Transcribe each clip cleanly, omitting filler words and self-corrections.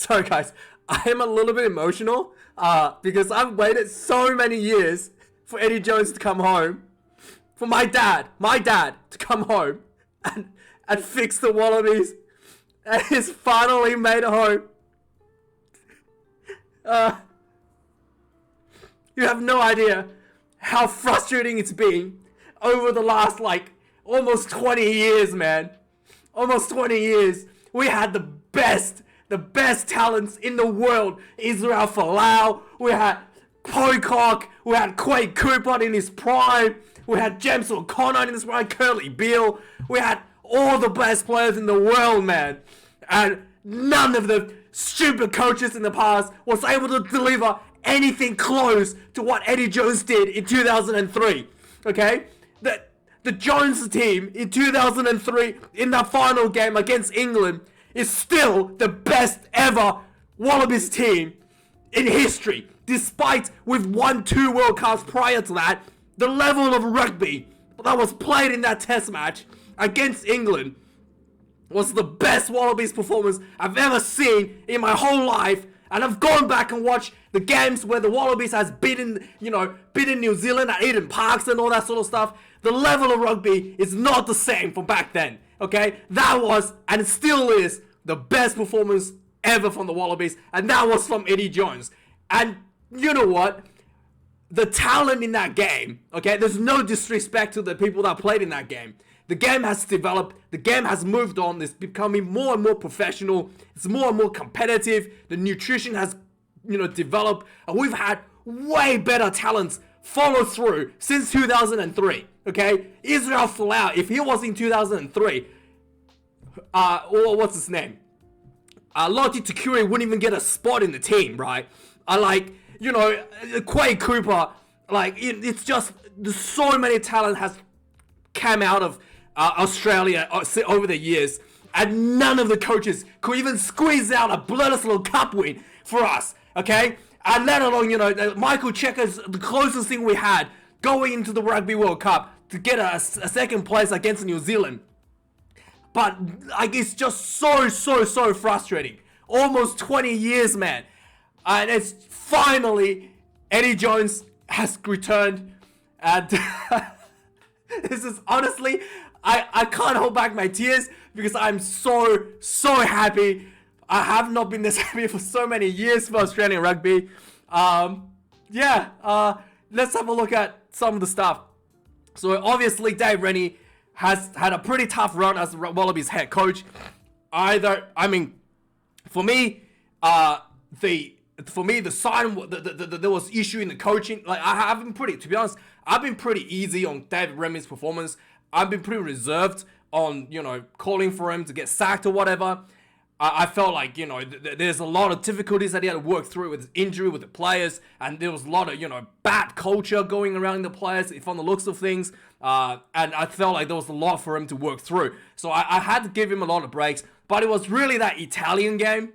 sorry guys, I am a little bit emotional because I've waited so many years for Eddie Jones to come home, for my dad to come home and fix the Wallabies, and he's finally made it home. You have no idea how frustrating it's been over the last almost 20 years, man. Almost 20 years. We had the best talents in the world. Israel Folau, we had Pocock, we had Quade Cooper in his prime, we had James O'Connor in his prime, Curly Beale, we had all the best players in the world, man. And none of the stupid coaches in the past was able to deliver anything close to what Eddie Jones did in 2003, okay? The Jones team in 2003 in that final game against England is still the best ever Wallabies team in history. Despite we've won 2 World Cups prior to that, the level of rugby that was played in that test match against England was the best Wallabies performance I've ever seen in my whole life. And I've gone back and watched the games where the Wallabies has beaten New Zealand at Eden Parks and all that sort of stuff. The level of rugby is not the same from back then, okay? That was, and it still is, the best performance ever from the Wallabies, and that was from Eddie Jones. And you know what? The talent in that game, okay? There's no disrespect to the people that played in that game. The game has developed, the game has moved on, it's becoming more and more professional, it's more and more competitive, the nutrition has, developed, and we've had way better talents follow through since 2003, okay? Israel Folau, if he was in 2003, or what's his name? Lottie Takuri wouldn't even get a spot in the team, right? Quade Cooper, it's just, there's so many talent has come out of Australia over the years, and none of the coaches could even squeeze out a bloodless little cup win for us, okay? And let alone, Michael Checker's the closest thing we had going into the Rugby World Cup to get a second place against New Zealand. But it's just so frustrating. Almost 20 years, man. And it's finally Eddie Jones has returned, and this is honestly, I can't hold back my tears because I'm so happy. I have not been this happy for so many years for Australian rugby. Let's have a look at some of the stuff. So obviously Dave Rennie has had a pretty tough run as Wallabies head coach. For me, the sign there was issue in the coaching. To be honest, I've been pretty easy on David Rennie's performance. I've been pretty reserved on, calling for him to get sacked or whatever. I felt like, there's a lot of difficulties that he had to work through with his injury, with the players, and there was a lot of, bad culture going around the players from the looks of things, and I felt like there was a lot for him to work through. So I had to give him a lot of breaks, but it was really that Italian game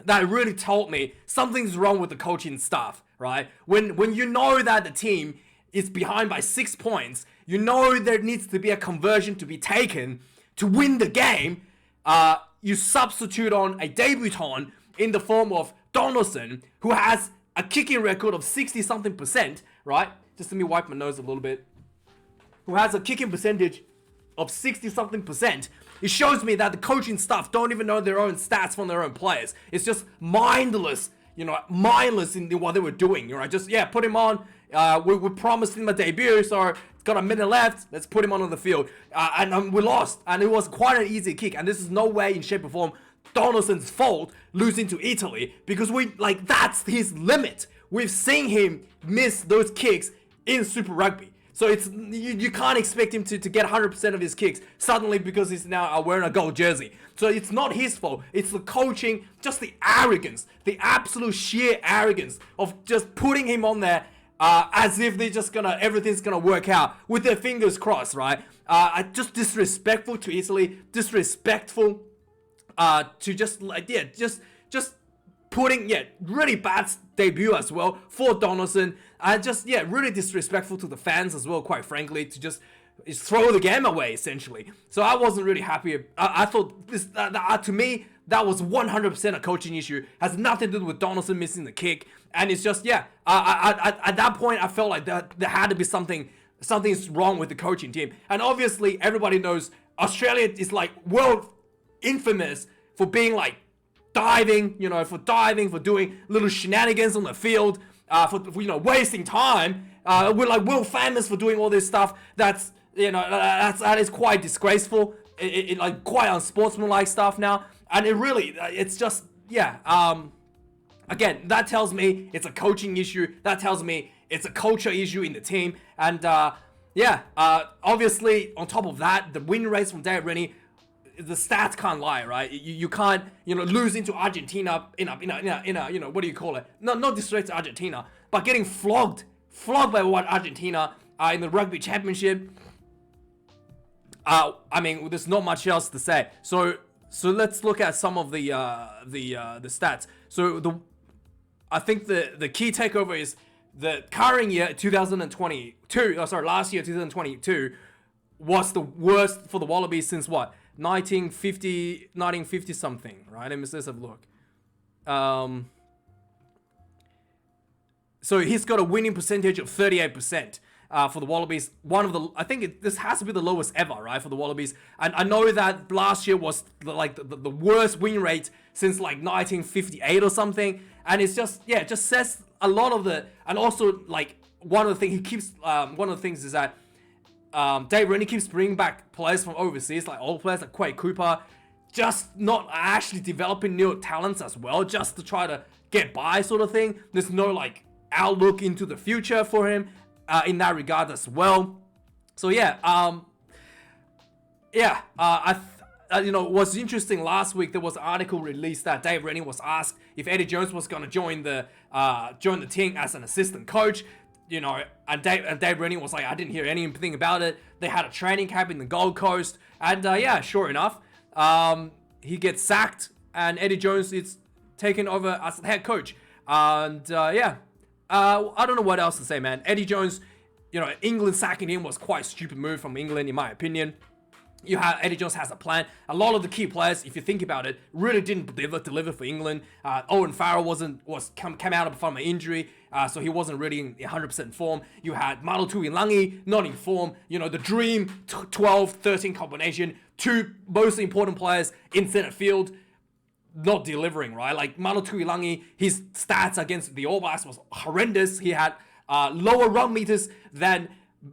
that really told me something's wrong with the coaching staff, right? When you know that the team is behind by 6 points, you know there needs to be a conversion to be taken to win the game. You substitute on a debutant in the form of Donaldson, who has a kicking record of 60-something%, right? Just let me wipe my nose a little bit. Who has a kicking percentage of 60-something%. It shows me that the coaching staff don't even know their own stats from their own players. It's just mindless, mindless in what they were doing. Just put him on. We promised him a debut, so it's got a minute left. Let's put him on the field. And we lost, and it was quite an easy kick. And this is no way, in shape or form, Donaldson's fault losing to Italy, because that's his limit. We've seen him miss those kicks in Super Rugby. So it's you can't expect him to get 100% of his kicks suddenly because he's now wearing a gold jersey. So it's not his fault. It's the coaching, just the arrogance, the absolute sheer arrogance of just putting him on there as if everything's gonna work out with their fingers crossed, right? Just disrespectful to Italy, disrespectful to just putting, really bad debut as well for Donaldson, and really disrespectful to the fans as well, quite frankly, to just is throw the game away essentially. So I wasn't really happy. I thought this to me that was 100% a coaching issue. Has nothing to do with Donaldson missing the kick, and it's just at that point I felt like there had to be something's wrong with the coaching team. And obviously everybody knows Australia is like world infamous for being like diving, for doing little shenanigans on the field, for wasting time. We're like world famous for doing all this stuff. That is quite disgraceful. It like quite unsportsmanlike stuff now, and it's just again, that tells me it's a coaching issue. That tells me it's a culture issue in the team. And obviously on top of that, the win rates from David Rennie, the stats can't lie, right? You can't losing to Argentina in a what do you call it? No disrespect to Argentina, but getting flogged by Argentina in the rugby championship. I mean, there's not much else to say. So let's look at some of the stats. So I think the key takeover is the current year 2022. Last year 2022 was the worst for the Wallabies since what? 1950 something, right? Let me just have a look. So he's got a winning percentage of 38%. For the Wallabies, this has to be the lowest ever, right, for the Wallabies. And I know that last year was the worst win rate since like 1958 or something. And it's just it just says a lot of and also like one of the things is that Dave Rennie keeps bringing back players from overseas, like old players like Quade Cooper, just not actually developing new talents as well, just to try to get by sort of thing. There's no like outlook into the future for him. In that regard as well. So what's interesting, last week there was an article released that Dave Rennie was asked if Eddie Jones was going to join the team as an assistant coach, and Dave Rennie was like, I didn't hear anything about it. They had a training camp in the Gold Coast, and sure enough, he gets sacked and Eddie Jones is taken over as the head coach. And I don't know what else to say, man. Eddie Jones, England sacking him was quite a stupid move from England, in my opinion. Eddie Jones has a plan. A lot of the key players, if you think about it, really didn't deliver for England. Owen Farrell came out from an injury, so he wasn't really in 100% form. You had Malo Tuilangi not in form. The dream 12-13 combination. Two most important players in center field, not delivering, right? Like Malo Tuilangi, his stats against the All Blacks was horrendous. He had lower run meters than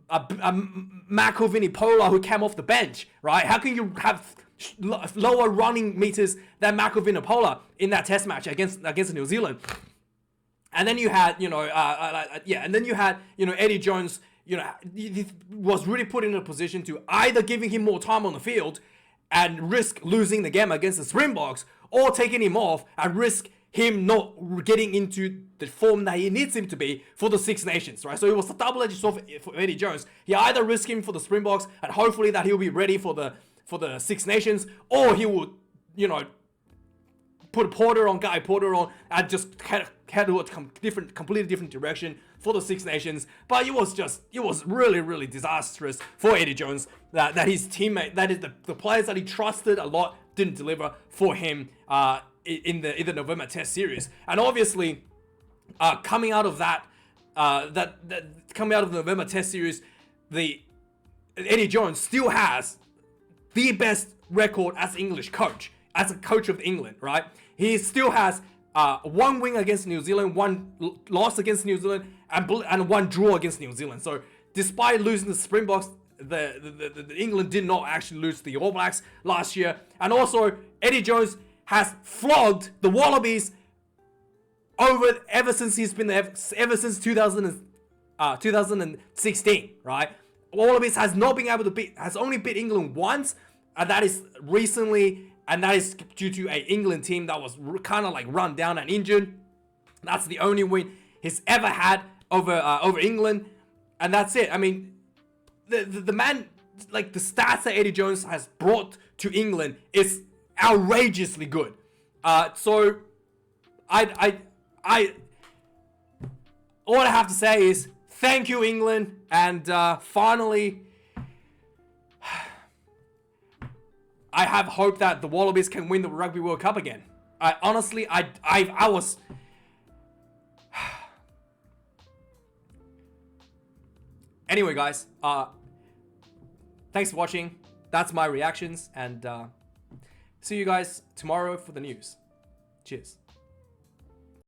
Mako Vunipola, who came off the bench, right? How can you have lower running meters than Mako Vunipola in that test match against New Zealand? And then you had, Eddie Jones, he was really put in a position to either giving him more time on the field and risk losing the game against the Springboks, or taking him off and risk him not getting into the form that he needs him to be for the Six Nations, right? So it was a double-edged sword for Eddie Jones. He either risk him for the Springboks and hopefully that he'll be ready for the Six Nations, or he would, put Guy Porter on and just head towards completely different direction for the Six Nations. But it was really, really disastrous for Eddie Jones that his teammate, that is the players that he trusted a lot, didn't deliver for him in the November Test series. And obviously, coming out of coming out of the November Test series, Eddie Jones still has the best record as English coach, as a coach of England, right? He still has one win against New Zealand, one loss against New Zealand, and one draw against New Zealand. So despite losing the Springboks, the England did not actually lose to the All Blacks last year. And also, Eddie Jones has flogged the Wallabies ever since he's been there, ever since 2016, right? Wallabies has only beat England once, and that is recently, and that is due to an England team that was kind of like run down and injured. That's the only win he's ever had over England, and that's it. I mean, the man, like the stats that Eddie Jones has brought to England is outrageously good. So all I have to say is thank you, England, and finally I have hope that the Wallabies can win the Rugby World Cup again. I honestly, I was... Anyway, guys, thanks for watching. That's my reactions, and see you guys tomorrow for the news. Cheers.